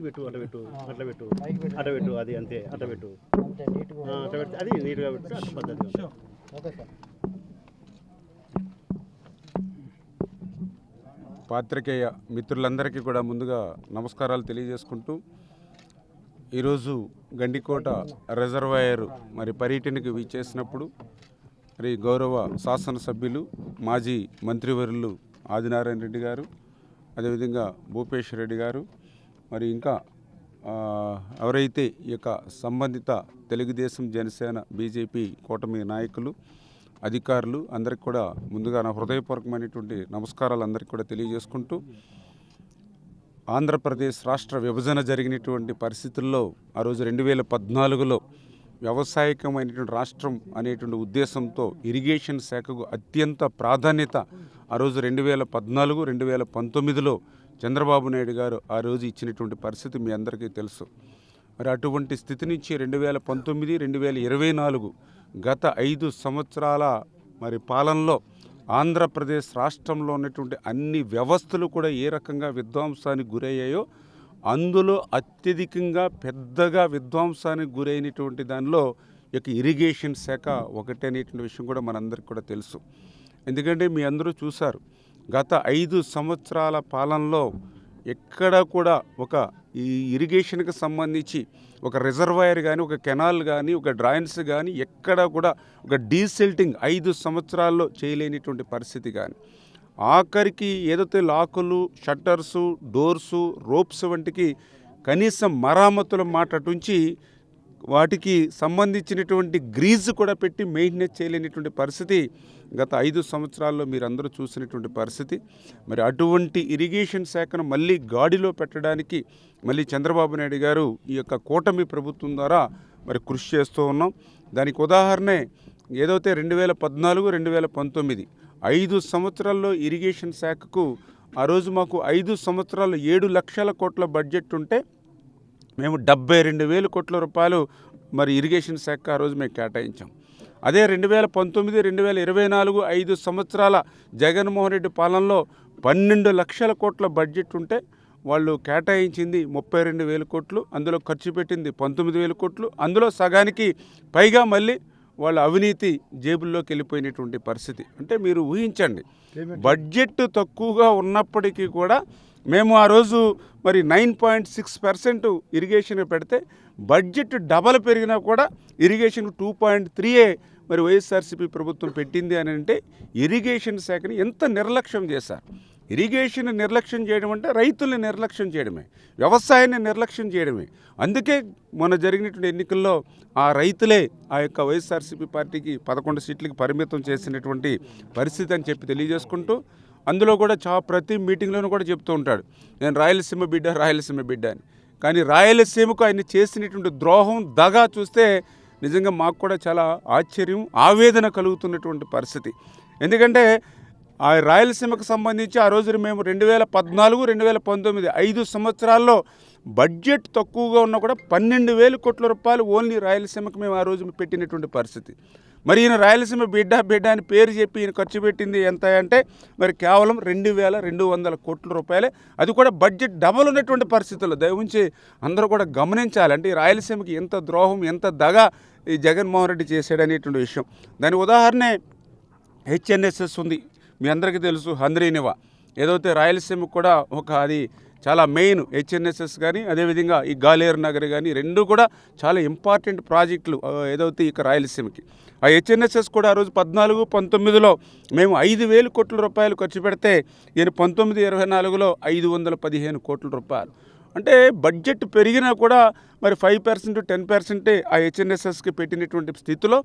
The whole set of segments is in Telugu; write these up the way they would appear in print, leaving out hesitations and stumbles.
పెట్టు అట్లా పెట్టు అట్లా పెట్టు అట్లా పెట్టు అది అంతే అట్లా పెట్టు అట్లా పెడితే అది నీట్గా పెట్టు అట్లా పద్ధతిగా. పాత్రికేయ మిత్రులందరికీ కూడా ముందుగా నమస్కారాలు తెలియజేసుకుంటూ ఈరోజు గండికోట రిజర్వాయర్ మరి పర్యటనకు వీచేసినప్పుడు మరి గౌరవ శాసనసభ్యులు మాజీ మంత్రివర్యులు ఆదినారాయణ రెడ్డి గారు, అదేవిధంగా భూపేష్ రెడ్డి గారు, మరి ఇంకా ఎవరైతే ఈ యొక్క సంబంధిత తెలుగుదేశం, జనసేన, బీజేపీ కూటమి నాయకులు, అధికారులు అందరికి కూడా ముందుగా నా హృదయపూర్వకమైనటువంటి నమస్కారాలు అందరికీ కూడా తెలియజేసుకుంటూ, ఆంధ్రప్రదేశ్ రాష్ట్ర విభజన జరిగినటువంటి పరిస్థితుల్లో ఆ రోజు 2014లో వ్యవసాయకమైనటువంటి రాష్ట్రం అనేటువంటి ఉద్దేశంతో ఇరిగేషన్ శాఖకు అత్యంత ప్రాధాన్యత ఆ రోజు 2014, 2019లో చంద్రబాబు నాయుడు గారు ఆ రోజు ఇచ్చినటువంటి పరిస్థితి మీ అందరికీ తెలుసు. మరి అటువంటి స్థితి నుంచి 2019, 2024 గత 5 సంవత్సరాల మరి పాలనలో ఆంధ్రప్రదేశ్ రాష్ట్రంలో ఉన్నటువంటి అన్ని వ్యవస్థలు కూడా ఏ రకంగా విధ్వంసానికి గురయ్యాయో అందులో అత్యధికంగా పెద్దగా విధ్వంసానికి గురైనటువంటి దానిలో ఇక ఇరిగేషన్ శాఖ ఒకటి అనేటువంటి విషయం కూడా మనందరికీ కూడా తెలుసు. ఎందుకంటే మీ అందరూ చూశారు, గత 5 సంవత్సరాల పాలనలో ఎక్కడ కూడా ఒక ఈ ఇరిగేషన్కి సంబంధించి ఒక రిజర్వాయర్ కానీ, ఒక కెనాల్ కానీ, ఒక డ్రైన్స్ కానీ ఎక్కడ కూడా ఒక డీసిల్టింగ్ 5 సంవత్సరాల్లో చేయలేనిటువంటి పరిస్థితి కానీ, ఆఖరికి ఏదైతే లాకులు, షట్టర్సు, డోర్సు, రోప్స్ వంటికి కనీసం మరామతుల మాటటుంచి వాటికి సంబంధించినటువంటి గ్రీజు కూడా పెట్టి మెయింటెనెన్స్ చేయలేనిటువంటి పరిస్థితి గత 5 సంవత్సరాల్లో మీరందరూ చూసినటువంటి పరిస్థితి. మరి అటువంటి ఇరిగేషన్ శాఖను మళ్ళీ గాడిలో పెట్టడానికి మళ్ళీ చంద్రబాబు నాయుడు గారు ఈ యొక్క కూటమి ప్రభుత్వం ద్వారా మరి కృషి చేస్తూ ఉన్నాం. దానికి ఉదాహరణే ఏదైతే 2014, 2019 5 సంవత్సరాల్లో ఇరిగేషన్ శాఖకు ఆ రోజు మాకు 5 సంవత్సరాలు 7 లక్షల కోట్ల బడ్జెట్ ఉంటే మేము 72,000 కోట్ల రూపాయలు మరి ఇరిగేషన్ శాఖ ఆ రోజు మేము కేటాయించాం. అదే 2019, 2024 5 సంవత్సరాల జగన్మోహన్ రెడ్డి పాలనలో 12 లక్షల కోట్ల బడ్జెట్ ఉంటే వాళ్ళు కేటాయించింది 32,000 కోట్లు, అందులో ఖర్చు పెట్టింది 19,000 కోట్లు, అందులో సగానికి పైగా మళ్ళీ వాళ్ళ అవినీతి జేబుల్లోకి వెళ్ళిపోయినటువంటి పరిస్థితి. అంటే మీరు ఊహించండి, బడ్జెట్ తక్కువగా ఉన్నప్పటికీ కూడా మేము ఆ రోజు మరి 9.6% ఇరిగేషన్ పెడితే బడ్జెట్ డబల్ పెరిగినా కూడా ఇరిగేషన్ 2.3 మరి వైఎస్ఆర్సీపీ ప్రభుత్వం పెట్టింది అని అంటే ఇరిగేషన్ శాఖని ఎంత నిర్లక్ష్యం చేశారు. ఇరిగేషన్ నిర్లక్ష్యం చేయడం అంటే రైతుల్ని నిర్లక్ష్యం చేయడమే, వ్యవసాయాన్ని నిర్లక్ష్యం చేయడమే. అందుకే మొన్న జరిగినటువంటి ఎన్నికల్లో ఆ రైతులే ఆ యొక్క వైఎస్ఆర్సీపీ పార్టీకి 11 సీట్లకి పరిమితం చేసినటువంటి పరిస్థితి అని చెప్పి తెలియజేసుకుంటూ, అందులో కూడా ప్రతి మీటింగ్లోనూ కూడా చెప్తూ ఉంటాడు, నేను రాయలసీమ బిడ్డ అని. కానీ రాయలసీమకు ఆయన చేసినటువంటి ద్రోహం, దగా చూస్తే నిజంగా మాకు కూడా చాలా ఆశ్చర్యం, ఆవేదన కలుగుతున్నటువంటి పరిస్థితి. ఎందుకంటే ఆ రాయలసీమకు సంబంధించి ఆ రోజు మేము 2014, 2019 5 సంవత్సరాల్లో బడ్జెట్ తక్కువగా ఉన్నా కూడా 12,000 కోట్ల రూపాయలు ఓన్లీ రాయలసీమకు మేము ఆ రోజు పెట్టినటువంటి పరిస్థితి. మరి ఈయన రాయలసీమ బిడ్డ అని పేరు చెప్పి ఈయన ఖర్చు పెట్టింది ఎంత అంటే మరి కేవలం 2,200 కోట్ల రూపాయలే. అది కూడా బడ్జెట్ డబల్ ఉన్నటువంటి పరిస్థితుల్లో దయవుంచి అందరూ కూడా గమనించాలి. అంటే ఈ రాయలసీమకి ఎంత ద్రోహం, ఎంత దగా ఈ జగన్మోహన్ రెడ్డి చేశాడనేటువంటి విషయం. దాని ఉదాహరణే హెచ్ఎన్ఎస్ఎస్ ఉంది, మీ అందరికీ తెలుసు. హంద్రీనివా ఏదైతే రాయలసీమకు కూడా ఒక అది చాలా మెయిన్ హెచ్ఎన్ఎస్ఎస్ కానీ, అదేవిధంగా ఈ గాలేరు నగర్ కానీ 2 కూడా చాలా ఇంపార్టెంట్ ప్రాజెక్టులు ఏదైతే ఇక రాయలసీమకి. ఆ హెచ్ఎన్ఎస్ఎస్ కూడా ఆ రోజు 14, 19లో మేము 5,000 కోట్ల రూపాయలు ఖర్చు పెడితే ఈయన 19, 24లో 515 కోట్ల రూపాయలు. అంటే బడ్జెట్ పెరిగినా కూడా మరి 5%, 10% ఆ హెచ్ఎన్ఎస్ఎస్కి పెట్టినటువంటి స్థితిలో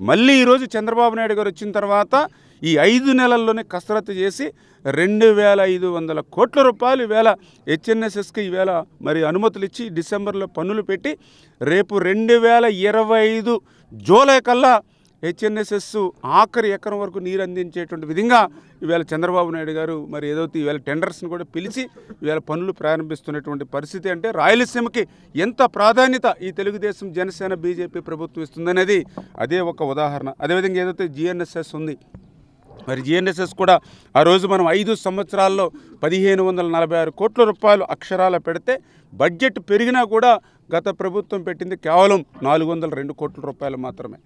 మళ్ళీ ఈరోజు చంద్రబాబు నాయుడు గారు వచ్చిన తర్వాత ఈ 5 నెలల్లోనే కసరత్తు చేసి 2,500 కోట్ల రూపాయలు ఈవేళ హెచ్ఎన్ఎస్ఎస్కి ఈవేళ మరి అనుమతులు ఇచ్చి డిసెంబర్లో పన్నులు పెట్టి రేపు 2025 జూలై కల్లా హెచ్ఎన్ఎస్ఎస్ ఆఖరి ఎకరం వరకు నీరు అందించేటువంటి విధంగా ఈవేళ చంద్రబాబు నాయుడు గారు మరి ఏదైతే ఈవేళ టెండర్స్ని కూడా పిలిచి ఈవేళ పనులు ప్రారంభిస్తున్నటువంటి పరిస్థితి. అంటే రాయలసీమకి ఎంత ప్రాధాన్యత ఈ తెలుగుదేశం, జనసేన, బీజేపీ ప్రభుత్వం ఇస్తుందనేది అదే ఒక ఉదాహరణ. అదేవిధంగా ఏదైతే జిఎన్ఎస్ఎస్ ఉంది, మరి జిఎన్ఎస్ఎస్ కూడా ఆ రోజు మనం 5 సంవత్సరాల్లో 1546 కోట్ల రూపాయలు అక్షరాల పెడితే బడ్జెట్ పెరిగినా కూడా గత ప్రభుత్వం పెట్టింది కేవలం 402 కోట్ల రూపాయలు మాత్రమే.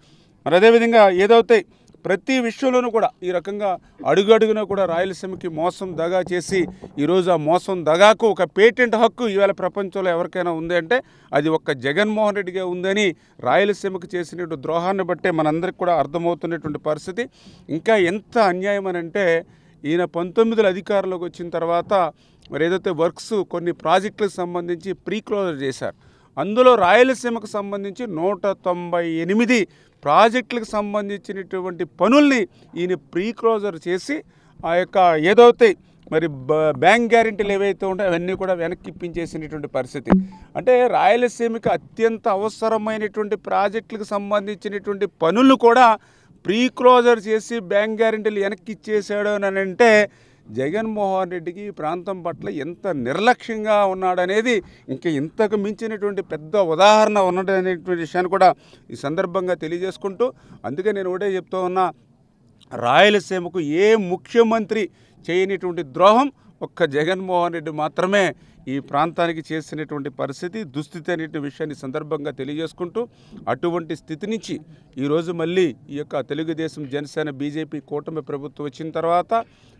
మరి అదేవిధంగా ఏదైతే ప్రతి విషయంలోనూ కూడా ఈ రకంగా అడుగడుగునా కూడా రాయలసీమకి మోసం దగా చేసి ఈరోజు ఆ మోసం దగాకు ఒక పేటెంట్ హక్కు ఇవాళ ప్రపంచంలో ఎవరికైనా ఉంది అంటే అది ఒక్క జగన్మోహన్ రెడ్డిగా ఉందని రాయలసీమకు చేసినటువంటి ద్రోహాన్ని బట్టే మనందరికీ కూడా అర్థమవుతున్నటువంటి పరిస్థితి. ఇంకా ఎంత అన్యాయం అని అంటే ఈయన 19 అధికారంలోకి వచ్చిన తర్వాత మరి ఏదైతే వర్క్స్ కొన్ని ప్రాజెక్టులకు సంబంధించి ప్రీ క్లోజర్ చేశారు. అందులో రాయలసీమకు సంబంధించి 198 ప్రాజెక్టులకు సంబంధించినటువంటి పనుల్ని ఈయన ప్రీ క్లోజర్ చేసి ఆ యొక్క ఏదైతే మరి బ్యాంక్ గ్యారెంటీలు ఏవైతే ఉంటాయో అవన్నీ కూడా వెనక్కి ఇప్పించేసినటువంటి పరిస్థితి. అంటే రాయలసీమకి అత్యంత అవసరమైనటువంటి ప్రాజెక్టులకు సంబంధించినటువంటి పనులు కూడా ప్రీ క్లోజర్ చేసి బ్యాంక్ గ్యారెంటీలు వెనక్కి ఇచ్చేసాడు అని అంటే జగన్మోహన్ రెడ్డికి ఈ ప్రాంతం పట్ల ఎంత నిర్లక్ష్యంగా ఉన్నాడనేది ఇంకా ఇంతకు మించినటువంటి పెద్ద ఉదాహరణ ఉన్నదనేటువంటి విషయాన్ని కూడా ఈ సందర్భంగా తెలియజేసుకుంటూ, అందుకే నేను ఒకటే చెప్తూ ఉన్నా, రాయలసీమకు ఏ ముఖ్యమంత్రి చేయనిటువంటి ద్రోహం ఒక్క జగన్మోహన్ రెడ్డి మాత్రమే ఈ ప్రాంతానికి చేసినటువంటి పరిస్థితి, దుస్థితి అనేటువంటి విషయాన్ని సందర్భంగా తెలియజేసుకుంటూ, అటువంటి స్థితి నుంచి ఈరోజు మళ్ళీ ఈ యొక్క తెలుగుదేశం, జనసేన, బీజేపీ కూటమి ప్రభుత్వం వచ్చిన తర్వాత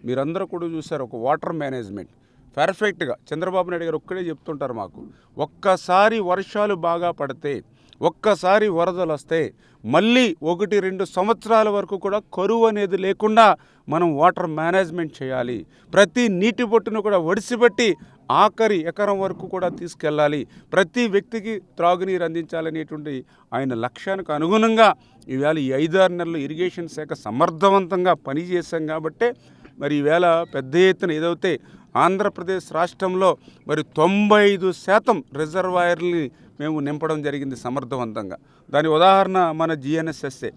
మీరందరూ కూడా చూశారు ఒక వాటర్ మేనేజ్మెంట్ పర్ఫెక్ట్గా. చంద్రబాబు నాయుడు గారు ఒక్కడే చెప్తుంటారు మాకు, ఒక్కసారి వర్షాలు బాగా పడితే, ఒక్కసారి వరదలు వస్తే మళ్ళీ 1-2 సంవత్సరాల వరకు కూడా కరువు అనేది లేకుండా మనం వాటర్ మేనేజ్మెంట్ చేయాలి. ప్రతి నీటి బొట్టును కూడా ఒడిసిపెట్టి ఆఖరి ఎకరం వరకు కూడా తీసుకెళ్ళాలి. ప్రతి వ్యక్తికి త్రాగునీరు అందించాలనేటువంటి ఆయన లక్ష్యానికి అనుగుణంగా ఈవేళ ఈ 5-6 నెలలు ఇరిగేషన్ శాఖ సమర్థవంతంగా పనిచేశాం కాబట్టే మరి ఈవేళ పెద్ద ఎత్తున ఏదైతే ఆంధ్రప్రదేశ్ రాష్ట్రంలో మరి 95% రిజర్వాయర్ని మేము నింపడం జరిగింది సమర్థవంతంగా. దాని ఉదాహరణ మన జిఎన్ఎస్ఎస్ఏ.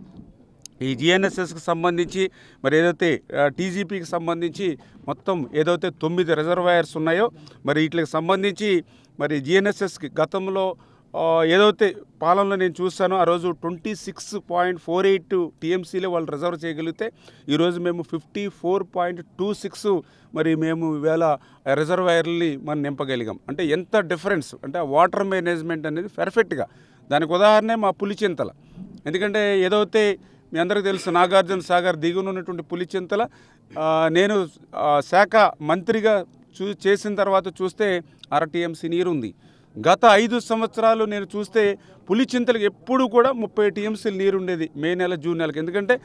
ఈ జిఎన్ఎస్ఎస్కి సంబంధించి మరి ఏదైతే టీజీపీకి సంబంధించి మొత్తం ఏదైతే 9 రిజర్వాయర్స్ ఉన్నాయో మరి వీటికి సంబంధించి మరి జిఎన్ఎస్ఎస్కి గతంలో ఏదైతే పాలనలో నేను చూశానో ఆ రోజు 26.48 టీఎంసీలో వాళ్ళు రిజర్వ్ చేయగలిగితే ఈరోజు మేము 54.26 మరి మేము ఈవేళ రిజర్వాయర్ని మనం నింపగలిగాం. అంటే ఎంత డిఫరెన్స్ అంటే వాటర్ మేనేజ్మెంట్ అనేది పర్ఫెక్ట్గా. దానికి ఉదాహరణే మా పులిచింతల. ఎందుకంటే ఏదైతే మీ అందరికీ తెలుసు నాగార్జున సాగర్ దిగున ఉన్నటువంటి పులిచింతల నేను శాఖ మంత్రిగా చేసిన తర్వాత చూస్తే 1/2 టీఎంసీ నీరు ఉంది. గత 5 సంవత్సరాలు నేను చూస్తే పులిచింతలకు ఎప్పుడు కూడా 30 టీఎంసీలు నీరు ఉండేది మే నెల, జూన్ నెలకి. ఎందుకంటే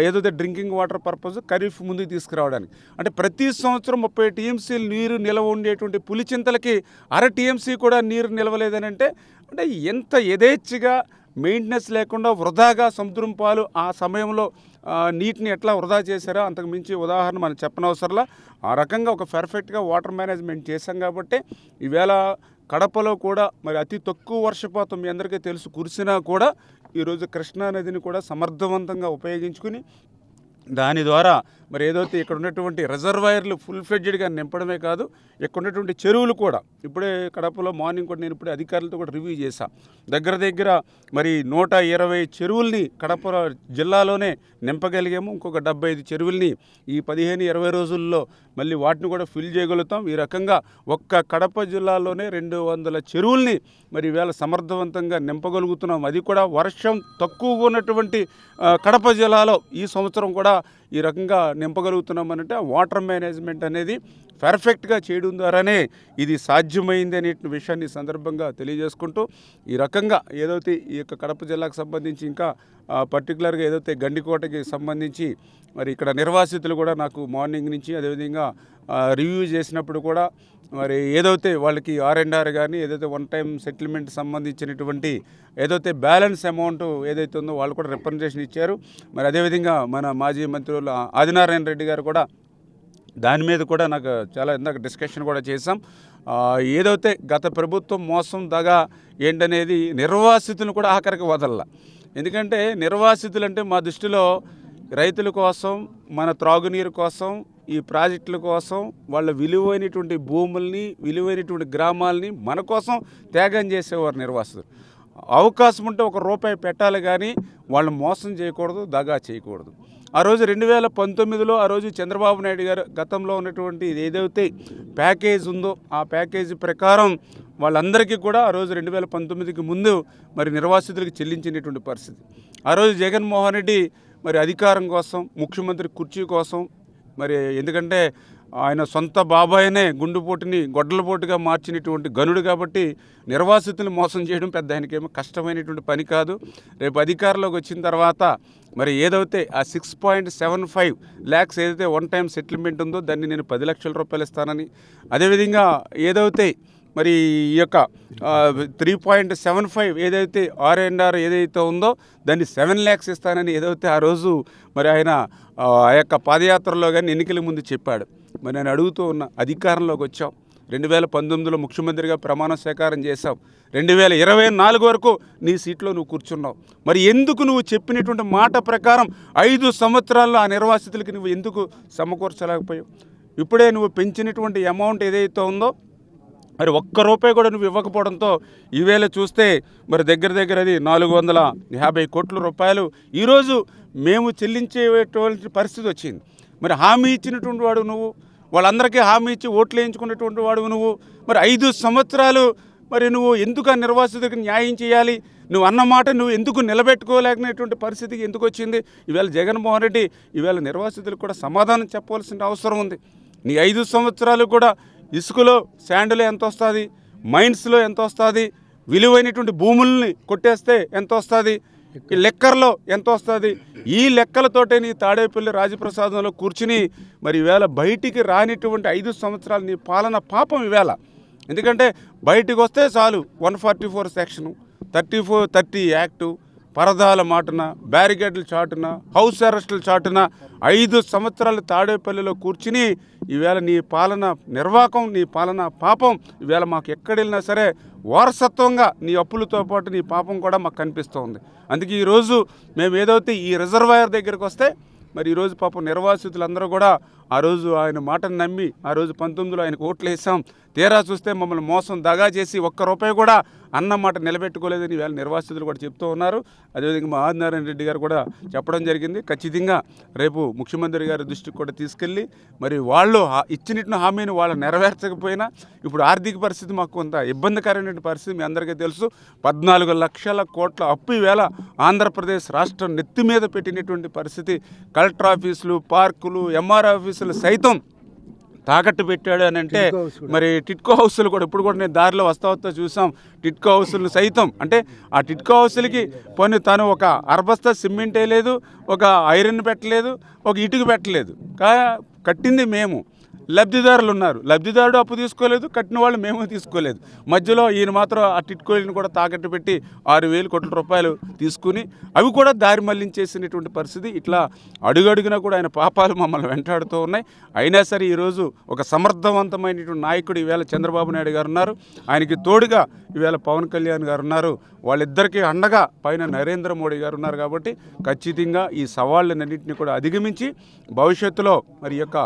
ఏదైతే డ్రింకింగ్ వాటర్ పర్పస్ ఖరీఫ్ ముందుకు తీసుకురావడానికి. అంటే ప్రతి సంవత్సరం 30 టీఎంసీలు నీరు నిల్వ ఉండేటువంటి పులిచింతలకి 1/2 టీఎంసీ కూడా నీరు నిలవలేదని అంటే ఎంత యథేచ్ఛగా మెయింటెనెన్స్ లేకుండా వృధాగా సముద్రం పాలు ఆ సమయంలో నీటిని ఎట్లా వృధా చేశారో అంతకు మించి ఉదాహరణ మనం చెప్పనవసరంలా. ఆ రకంగా ఒక పర్ఫెక్ట్గా వాటర్ మేనేజ్మెంట్ చేశాం కాబట్టి ఈవేళ కడపలో కూడా మరి అతి తక్కువ వర్షపాతం మీ అందరికీ తెలుసు కురిసినా కూడా ఈరోజు కృష్ణా నదిని కూడా సమర్థవంతంగా ఉపయోగించుకుని దాని ద్వారా మరి ఏదైతే ఇక్కడ ఉన్నటువంటి రిజర్వాయర్లు ఫుల్ ఫ్లెడ్జెడ్గా నింపడమే కాదు, ఇక్కడ ఉన్నటువంటి చెరువులు కూడా ఇప్పుడే కడపలో మార్నింగ్ కూడా నేను ఇప్పుడే అధికారులతో కూడా రివ్యూ చేశాను. దగ్గర మరి 120 చెరువుల్ని కడప జిల్లాలోనే నింపగలిగాము. ఇంకొక 75 చెరువుల్ని ఈ 15-20 రోజుల్లో మళ్ళీ వాటిని కూడా ఫిల్ చేయగలుగుతాం. ఈ రకంగా ఒక్క కడప జిల్లాలోనే 200 చెరువుల్ని మరి ఈవేళ సమర్థవంతంగా నింపగలుగుతున్నాం. అది కూడా వర్షం తక్కువగా ఉన్నటువంటి కడప జిల్లాలో ఈ సంవత్సరం కూడా ఈ రకంగా నింపగలుగుతున్నామనంటే వాటర్ మేనేజ్మెంట్ అనేది పర్ఫెక్ట్గా చేయడం ద్వారానే ఇది సాధ్యమైంది అనే విషయాన్ని సందర్భంగా తెలియజేసుకుంటూ ఈ రకంగా ఏదైతే ఈ యొక్క కడప జిల్లాకు సంబంధించి ఇంకా పర్టికులర్గా ఏదైతే గండికోటకి సంబంధించి మరి ఇక్కడ నిర్వాసితులు కూడా నాకు మార్నింగ్ నుంచి అదేవిధంగా రివ్యూ చేసినప్పుడు కూడా మరి ఏదైతే వాళ్ళకి R&R కానీ ఏదైతే వన్ టైం సెటిల్మెంట్ సంబంధించినటువంటి ఏదైతే బ్యాలెన్స్ అమౌంట్ ఏదైతే ఉందో వాళ్ళు కూడా రిప్రజెంటేషన్ ఇచ్చారు. మరి అదేవిధంగా మన మాజీ మంత్రులు ఆదినారాయణ రెడ్డి గారు కూడా దాని మీద కూడా నాకు చాలా ఇందాక డిస్కషన్ కూడా చేశాం. ఏదైతే గత ప్రభుత్వం మోసం దగా ఏంటనేది నిర్వాసితులను కూడా ఆఖరికి వదలల. ఎందుకంటే నిర్వాసితులు అంటే మా దృష్టిలో రైతుల కోసం, మన త్రాగునీరు కోసం, ఈ ప్రాజెక్టుల కోసం వాళ్ళ విలువైనటువంటి భూముల్ని, విలువైనటువంటి గ్రామాలని మన కోసం త్యాగం చేసేవారు నిర్వాసితులు. అవకాశం ఉంటే ₹1 పెట్టాలి కానీ వాళ్ళు మోసం చేయకూడదు, దగా చేయకూడదు. ఆ రోజు 2019లో ఆ రోజు చంద్రబాబు నాయుడు గారు గతంలో ఉన్నటువంటి ఏదైతే ప్యాకేజ్ ఉందో ఆ ప్యాకేజీ ప్రకారం వాళ్ళందరికీ కూడా ఆ రోజు 2019కి ముందు మరి నిర్వాసితులకు చెల్లించినటువంటి పరిస్థితి. ఆ రోజు జగన్మోహన్ రెడ్డి మరి అధికారం కోసం, ముఖ్యమంత్రి కుర్చీ కోసం, మరి ఎందుకంటే ఆయన సొంత బాబాయినే గుండుపోటుని గొడ్డలపోటుగా మార్చినటువంటి గనుడు కాబట్టి నిర్వాసితులను మోసం చేయడం పెద్ద ఆయనకేమో కష్టమైనటువంటి పని కాదు. రేపు అధికారంలోకి వచ్చిన తర్వాత మరి ఏదైతే ఆ 6.75 lakhs ఏదైతే వన్ టైం సెటిల్మెంట్ ఉందో దాన్ని నేను 10 లక్షల రూపాయలు ఇస్తానని, అదేవిధంగా ఏదైతే మరి ఈ యొక్క 3.75 ఏదైతే R&R ఏదైతే ఉందో దాన్ని 7 lakhs ఇస్తానని ఏదైతే ఆ రోజు మరి ఆయన ఆ యొక్క పాదయాత్రలో కానీ ఎన్నికల ముందు చెప్పాడు. మరి నేను అడుగుతూ ఉన్నా, అధికారంలోకి వచ్చాం, 2019లో ముఖ్యమంత్రిగా ప్రమాణ స్వీకారం చేశావు, 2024 వరకు నీ సీట్లో నువ్వు కూర్చున్నావు. మరి ఎందుకు నువ్వు చెప్పినటువంటి మాట ప్రకారం 5 సంవత్సరాల్లో ఆ నిర్వాసితులకి నువ్వు ఎందుకు సమకూర్చలేకపోయావు? ఇప్పుడే నువ్వు పెంచినటువంటి అమౌంట్ ఏదైతే ఉందో మరి ₹1 కూడా నువ్వు ఇవ్వకపోవడంతో ఈవేళ చూస్తే మరి దగ్గర అది 450 కోట్ల రూపాయలు ఈరోజు మేము చెల్లించేటువంటి పరిస్థితి వచ్చింది. మరి హామీ ఇచ్చినటువంటి వాడు నువ్వు, వాళ్ళందరికీ హామీ ఇచ్చి ఓట్లు వేయించుకున్నటువంటి వాడు నువ్వు, మరి 5 సంవత్సరాలు మరి నువ్వు ఎందుకు ఆ నిర్వాసితులకు న్యాయం చేయాలి? నువ్వు అన్నమాట నువ్వు ఎందుకు నిలబెట్టుకోలేకనేటువంటి పరిస్థితికి ఎందుకు వచ్చింది? ఈవేళ జగన్మోహన్ రెడ్డి ఈవేళ నిర్వాసితులకు కూడా సమాధానం చెప్పవలసిన అవసరం ఉంది. నీ 5 సంవత్సరాలు కూడా ఇసుకలో శాండ్లో ఎంత వస్తుంది, మైన్స్లో ఎంత వస్తుంది, విలువైనటువంటి భూముల్ని కొట్టేస్తే ఎంత వస్తుంది, లెక్కర్లో ఎంత వస్తుంది, ఈ లెక్కలతోటే నీ తాడేపల్లి రాజప్రసాదంలో కూర్చుని మరి ఈవేళ బయటికి రానిటువంటి 5 సంవత్సరాలు నీ పాలన పాపం ఈవేళ. ఎందుకంటే బయటికి వస్తే చాలు 144 సెక్షను, 30 యాక్టు, పరదాల మాటున, బ్యారికేడ్ల చాటున, హౌస్ అరెస్టుల చాటున 5 సంవత్సరాలు తాడేపల్లిలో కూర్చుని ఈవేళ నీ పాలన నిర్వాకం, నీ పాలన పాపం ఈవేళ మాకు ఎక్కడెళ్ళినా సరే వారసత్వంగా నీ అప్పులతో పాటు నీ పాపం కూడా మాకు కనిపిస్తూ ఉంది. అందుకే ఈరోజు మేము ఏదైతే ఈ రిజర్వాయర్ దగ్గరికి వస్తే మరి ఈరోజు పాపం నిర్వాసితులందరూ కూడా ఆ రోజు ఆయన మాటను నమ్మి ఆ రోజు 19లో ఆయనకు ఓట్లు వేసాం, తీరా చూస్తే మమ్మల్ని మోసం దగా చేసి ₹1 కూడా అన్న మాట నిలబెట్టుకోలేదని వీళ్ళ నిర్వాసితులు కూడా చెప్తూ ఉన్నారు. అదేవిధంగా మా ఆదినారాయణ రెడ్డి గారు కూడా చెప్పడం జరిగింది. ఖచ్చితంగా రేపు ముఖ్యమంత్రి గారి దృష్టికి కూడా తీసుకెళ్ళి మరి వాళ్ళు ఇచ్చిన హామీని వాళ్ళు నెరవేర్చకపోయినా ఇప్పుడు ఆర్థిక పరిస్థితి మాకు కొంత ఇబ్బందికరమైన పరిస్థితి మీ అందరికీ తెలుసు. 14 లక్షల కోట్ల అప్పు ఈవేళ ఆంధ్రప్రదేశ్ రాష్ట్రం నెత్తి మీద పెట్టినటువంటి పరిస్థితి. కలెక్టర్ ఆఫీసులు, పార్కులు, ఎంఆర్ ఆఫీసులు సైతం తాకట్టు పెట్టాడు అని అంటే మరి టిట్కో హౌస్లు కూడా ఇప్పుడు కూడా నేను దారిలో వస్తా చూసాం. టిట్కో హౌస్లు సైతం అంటే ఆ టిట్కో హౌస్లకి పోనీ తను ఒక అరబస్తా సిమెంట్ వేయలేదు, ఒక ఐరన్ పెట్టలేదు, ఒక ఇటుక పెట్టలేదు, కట్టింది మేము. లబ్ధిదారులు ఉన్నారు, లబ్ధిదారుడు అప్పు తీసుకోలేదు, కట్టిన వాళ్ళు మేము తీసుకోలేదు. మధ్యలో ఈయన మాత్రం ఆ టిట్కోయిని కూడా తాకట్టు పెట్టి 6,000 కోట్ల రూపాయలు తీసుకుని అవి కూడా దారి మళ్లించేసినటువంటి పరిస్థితి. ఇట్లా అడుగడుగునా కూడా ఆయన పాపాలు మమ్మల్ని వెంటాడుతూ ఉన్నాయి. అయినా సరే ఈరోజు ఒక సమర్థవంతమైనటువంటి నాయకుడు ఈవేళ చంద్రబాబు నాయుడు గారు ఉన్నారు, ఆయనకి తోడుగా ఈవేళ పవన్ కళ్యాణ్ గారు ఉన్నారు, వాళ్ళిద్దరికీ అండగా పైన నరేంద్ర మోడీ గారు ఉన్నారు. కాబట్టి ఖచ్చితంగా ఈ సవాళ్ళన్నింటినీ కూడా అధిగమించి భవిష్యత్తులో మరి యొక్క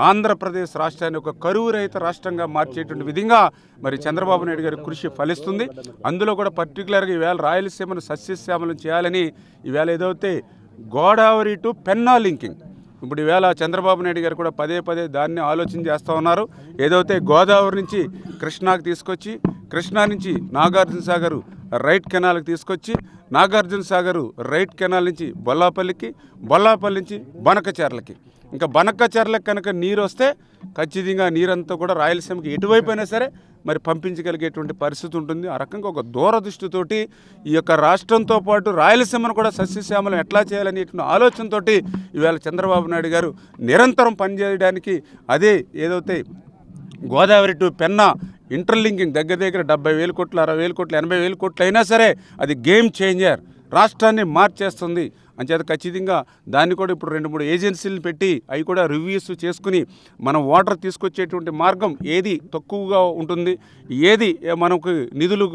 ఆంధ్రప్రదేశ్ రాష్ట్రాన్ని ఒక కరువు రహిత రాష్ట్రంగా మార్చేటువంటి విధంగా మరి చంద్రబాబు నాయుడు గారి కృషి ఫలిస్తుంది. అందులో కూడా పర్టికులర్గా ఈవేళ రాయలసీమను సస్యశ్యామలం చేయాలని ఈవేళ ఏదైతే గోదావరి టు పెన్నా లింకింగ్ ఇప్పుడు ఈవేళ చంద్రబాబు నాయుడు గారు కూడా పదే దాన్ని ఆలోచన చేస్తూ ఉన్నారు. ఏదైతే గోదావరి నుంచి కృష్ణాకి తీసుకొచ్చి, కృష్ణా నుంచి నాగార్జున సాగర్ రైట్ కెనాల్కి తీసుకొచ్చి, నాగార్జున సాగర్ రైట్ కెనాల్ నుంచి బొల్లాపల్లికి, బొల్లాపల్లి నుంచి బనకచెర్లకి, ఇంకా బనకచెర్లకు కనుక నీరు వస్తే ఖచ్చితంగా నీరంతా కూడా రాయలసీమకి ఎటువైపు అయినా సరే మరి పంపించగలిగేటువంటి పరిస్థితి ఉంటుంది. ఆ రకంగా ఒక దూరదృష్టితోటి ఈ యొక్క రాష్ట్రంతో పాటు రాయలసీమను కూడా సస్యశ్యామలం ఎట్లా చేయాలనేటువంటి ఆలోచనతో ఈవేళ చంద్రబాబు నాయుడు గారు నిరంతరం పనిచేయడానికి అదే ఏదైతే గోదావరి టు పెన్నా ఇంటర్లింకింగ్ దగ్గర 70,000 కోట్లు, 60,000 కోట్లు, 80,000 కోట్లు అయినా సరే అది గేమ్ చేంజర్, రాష్ట్రాన్ని మార్చేస్తుంది. అంచేత ఖచ్చితంగా దాన్ని కూడా ఇప్పుడు 2-3 ఏజెన్సీలు పెట్టి అవి కూడా రివ్యూస్ చేసుకుని మనం వాటర్ తీసుకొచ్చేటువంటి మార్గం ఏది తక్కువగా ఉంటుంది, ఏది మనకు నిధులు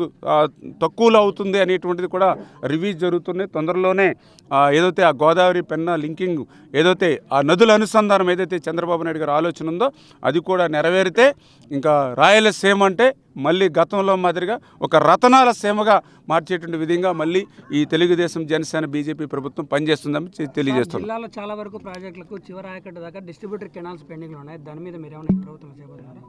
తక్కువలో అవుతుంది అనేటువంటిది కూడా రివ్యూస్ జరుగుతున్నాయి. తొందరలోనే ఏదైతే ఆ గోదావరి పెన్నా లింకింగ్ ఏదైతే ఆ నదుల అనుసంధానం ఏదైతే చంద్రబాబు నాయుడు గారి ఆలోచన ఉందో అది కూడా నెరవేరితే ఇంకా రాయలసీమ అంటే మళ్ళీ గతంలో మాదిరిగా ఒక రతనాల సీమగా మార్చేటువంటి విధంగా మళ్ళీ ఈ తెలుగుదేశం జనసేన బీజేపీ ప్రభుత్వం పనిచేస్తుందని తెలియజేస్తుంది. జిల్లాలో చాలా వరకు ప్రాజెక్టులకు చివరి ఆయకట్టు దాకా డిస్ట్రిబ్యూటర్ కెనాల్స్ పెండింగ్లో ఉన్నాయి. దాని మీద మీరు ఏమైనా ప్రభుత్వం చేపడుతున్నారు?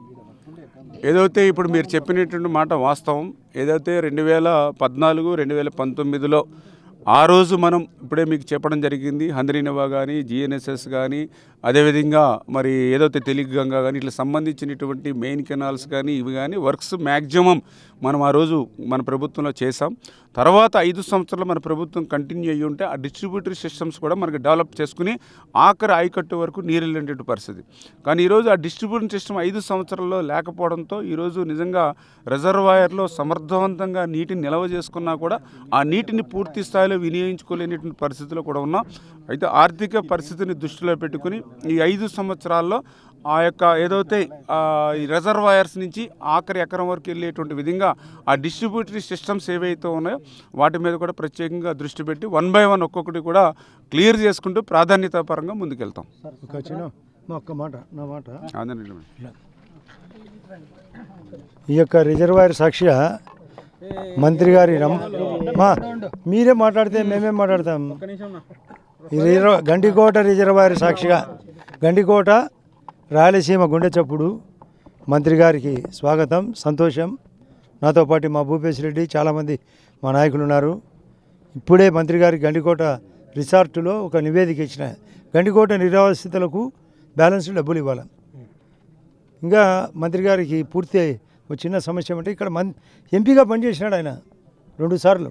ఏదైతే ఇప్పుడు మీరు చెప్పినటువంటి మాట వాస్తవం. ఏదైతే 2014, 2019లో ఆ రోజు మనం ఇప్పుడే మీకు చెప్పడం జరిగింది, హంద్రీనవా కానీ, జిఎన్ఎస్ఎస్ కానీ, అదేవిధంగా మరి ఏదైతే తెలుగు గంగా కానీ ఇట్లా సంబంధించినటువంటి మెయిన్ కెనాల్స్ కానీ ఇవి కానీ వర్క్స్ మ్యాక్సిమం మనం ఆ రోజు మన ప్రభుత్వంలో చేసాం. తర్వాత 5 సంవత్సరాలు మన ప్రభుత్వం కంటిన్యూ అయ్యి ఉంటే ఆ డిస్ట్రిబ్యూటరీ సిస్టమ్స్ కూడా మనకి డెవలప్ చేసుకుని ఆఖరి ఆయకట్టు వరకు నీరు వెళ్ళేటువంటి పరిస్థితి. కానీ ఈరోజు ఆ డిస్ట్రిబ్యూషన్ సిస్టమ్ 5 సంవత్సరాల్లో లేకపోవడంతో ఈరోజు నిజంగా రిజర్వాయర్లో సమర్థవంతంగా నీటిని నిల్వ చేసుకున్నా కూడా ఆ నీటిని పూర్తి స్థాయిలో వినియోగించుకోలేనటువంటి పరిస్థితిలో కూడా ఉన్నాం. అయితే ఆర్థిక పరిస్థితిని దృష్టిలో పెట్టుకుని ఈ 5 సంవత్సరాల్లో ఆ యొక్క ఏదైతే ఈ రిజర్వాయర్స్ నుంచి ఆఖరి ఎకరం వరకు వెళ్ళేటువంటి విధంగా ఆ డిస్ట్రిబ్యూటరీ సిస్టమ్స్ ఏవైతే ఉన్నాయో వాటి మీద కూడా ప్రత్యేకంగా దృష్టి పెట్టి 1 by 1 ఒక్కొక్కటి కూడా క్లియర్ చేసుకుంటూ ప్రాధాన్యత పరంగా ముందుకెళ్తాం. ఈ యొక్క రిజర్వాయర్ సాక్షిగా మంత్రి గారి మీరే మాట్లాడితే మేమేం మాట్లాడతాం. గండికోట రిజర్వాయర్ సాక్షిగా గండికోట రాయలసీమ గుండె చప్పుడు మంత్రి గారికి స్వాగతం, సంతోషం. నాతో పాటు మా భూపేశ్ రెడ్డి, చాలామంది మా నాయకులు ఉన్నారు. ఇప్పుడే మంత్రి గారికి గండికోట రిసార్టులో ఒక నివేదిక ఇచ్చిన. గండికోట నిర్వాసితులకు బ్యాలెన్స్ డబ్బులు ఇవ్వాలి. ఇంకా మంత్రి గారికి పూర్తి ఒక చిన్న సమస్య అంటే ఇక్కడ ఎంపీగా పనిచేసినాడు ఆయన 2 సార్లు.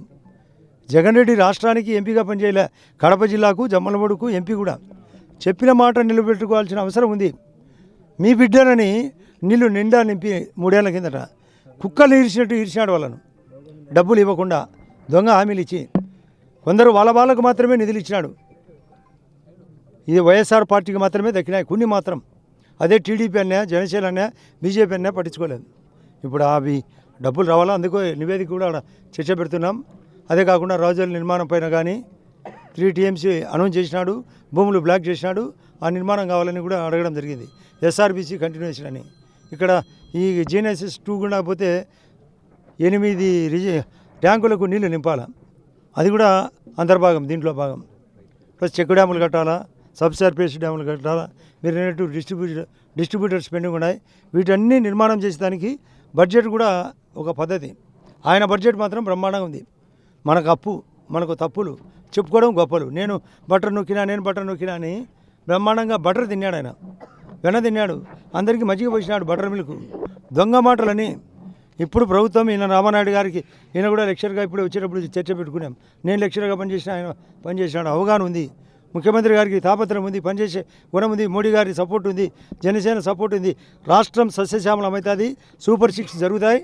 జగన్ రెడ్డి రాష్ట్రానికి ఎంపీగా పనిచేయలే, కడప జిల్లాకు జమ్మలమడుకు ఎంపీ కూడా. చెప్పిన మాట నిలబెట్టుకోవాల్సిన అవసరం ఉంది. మీ బిడ్డనని నీళ్లు నిండా నింపి 3 ఏళ్ల కిందట కుక్కలు ఈర్చినట్టు ఈర్చినాడు వాళ్ళను, డబ్బులు ఇవ్వకుండా దొంగ హామీలు ఇచ్చి. కొందరు వాళ్ళకు మాత్రమే నిధులు ఇచ్చినాడు. ఇది వైఎస్ఆర్ పార్టీకి మాత్రమే దక్కినాయి కొన్ని మాత్రం. అదే టీడీపీ అన్నా, జనసేన అన్నా, బీజేపీ అన్నా పట్టించుకోలేదు. ఇప్పుడు అవి డబ్బులు రావాలా, అందుకో నివేదిక కూడా చర్చ పెడుతున్నాం. అదే కాకుండా రాజుల నిర్మాణం పైన కానీ 3 TMC అనౌన్స్ చేసినాడు, భూములు బ్లాక్ చేసినాడు. ఆ నిర్మాణం కావాలని కూడా అడగడం జరిగింది. SRBC కంటిన్యూషన్ అని. ఇక్కడ ఈ GNSS 2 గుండా పోతే 8 ట్యాంకులకు నీళ్లు నింపాలా, అది కూడా అంతర్భాగం, దీంట్లో భాగం. ప్లస్ చెక్ డ్యాములు కట్టాలా, సబ్ సర్ఫేస్ డ్యాములు కట్టాలా. మీరు అన్నట్టు డిస్ట్రిబ్యూటర్ స్పెండింగ్ ఉన్నాయి. వీటన్నీ నిర్మాణం చేసేదానికి బడ్జెట్ కూడా ఒక పద్ధతి. ఆయన బడ్జెట్ మాత్రం బ్రహ్మాండంగా ఉంది. మనకు అప్పు, మనకు తప్పులు చెప్పుకోవడం గొప్పలు. నేను బటర్ నొక్కినా అని బ్రహ్మాండంగా బటర్ తిన్నాడు ఆయన, వెన్న తిన్నాడు, అందరికీ మజ్జిగ పోసినాడు, బటర్ మిల్క్. దొంగ మాటలని ఇప్పుడు ప్రభుత్వం ఈయన రామానాయుడు గారికి, ఈయన కూడా లెక్చర్గా ఇప్పుడు వచ్చేటప్పుడు చర్చ పెట్టుకున్నాం. నేను లెక్చర్గా పనిచేసిన, ఆయన పనిచేసినాడు, అవగాహన ఉంది. ముఖ్యమంత్రి గారికి తాపత్రం ఉంది, పనిచేసే గుణం ఉంది. మోడీ గారి సపోర్ట్ ఉంది, జనసేన సపోర్ట్ ఉంది. రాష్ట్రం సస్యశ్యామలం అవుతుంది. సూపర్ 6 జరుగుతాయి.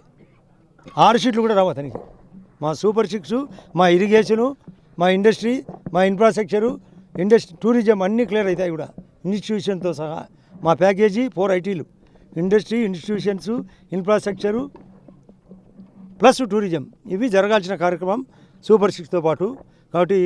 6 సీట్లు కూడా రావు అతనికి. మా సూపర్ 6, మా ఇరిగేషను, మా ఇండస్ట్రీ, మా ఇన్ఫ్రాస్ట్రక్చరు, టూరిజం అన్నీ క్లియర్ అవుతాయి కూడా, ఇన్స్టిట్యూషన్తో సహా. మా ప్యాకేజీ 4 ITలు, industry, institutions, infrastructure plus tourism. ఇవి జరగాల్సిన కార్యక్రమం సూపర్ 6తో పాటు. కాబట్టి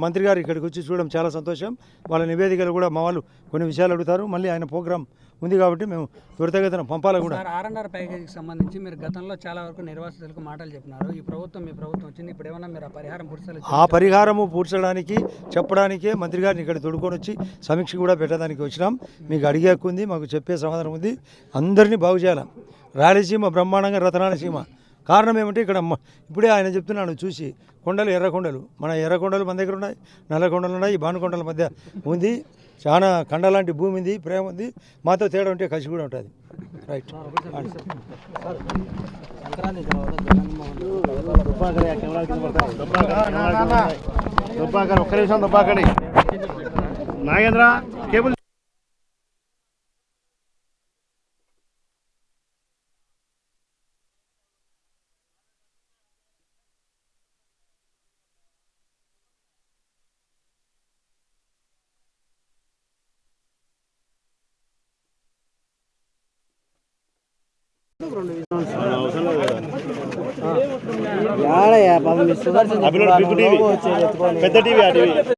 మంత్రి గారు ఇక్కడికి వచ్చి చూడడం చాలా సంతోషం. వాళ్ళ నివేదికలు కూడా మా వాళ్ళు కొన్ని విషయాలు అడుగుతారు. మళ్ళీ ఆయన ప్రోగ్రాం ఉంది కాబట్టి మేము త్వరితగతిన పంపాలి కూడా. R&R ప్యాకేజీకి సంబంధించి మీరు గతంలో చాలా వరకు నిర్వాసితులకు మాటలు చెప్పినారు. మీ ప్రభుత్వం వచ్చింది, ఇప్పుడు ఏమన్నా మీరు ఆ పరిహారం పూర్చాలి? ఆ పరిహారము పూడ్చడానికి చెప్పడానికే మంత్రి గారిని ఇక్కడ తోడుకొని వచ్చి సమీక్ష కూడా పెట్టడానికి వచ్చినాం. మీకు అడిగే హక్కు ఉంది, మాకు చెప్పే సమాధానం ఉంది. అందరినీ బాగు చేయాలి. రాయలసీమ బ్రహ్మాండంగా రతనాల సీమ. కారణం ఏమంటే ఇక్కడ ఇప్పుడే ఆయన చెప్తున్నాడు చూసి, కొండలు, ఎర్రకొండలు. మన ఎర్రకొండలు మన దగ్గర ఉన్నాయి, నల్లకొండలు ఉన్నాయి, ఈ భానుకొండల మధ్య ఉంది. చాలా కండలాంటి భూమి ఉంది, ప్రేమ ఉంది. మాతో తేడా ఉంటే కసి కూడా ఉంటుంది. రైట్. ఒక్క నిమిషం దుబ్బాకడి నాగేంద్ర కేబుల్ పెద్ద టీవీ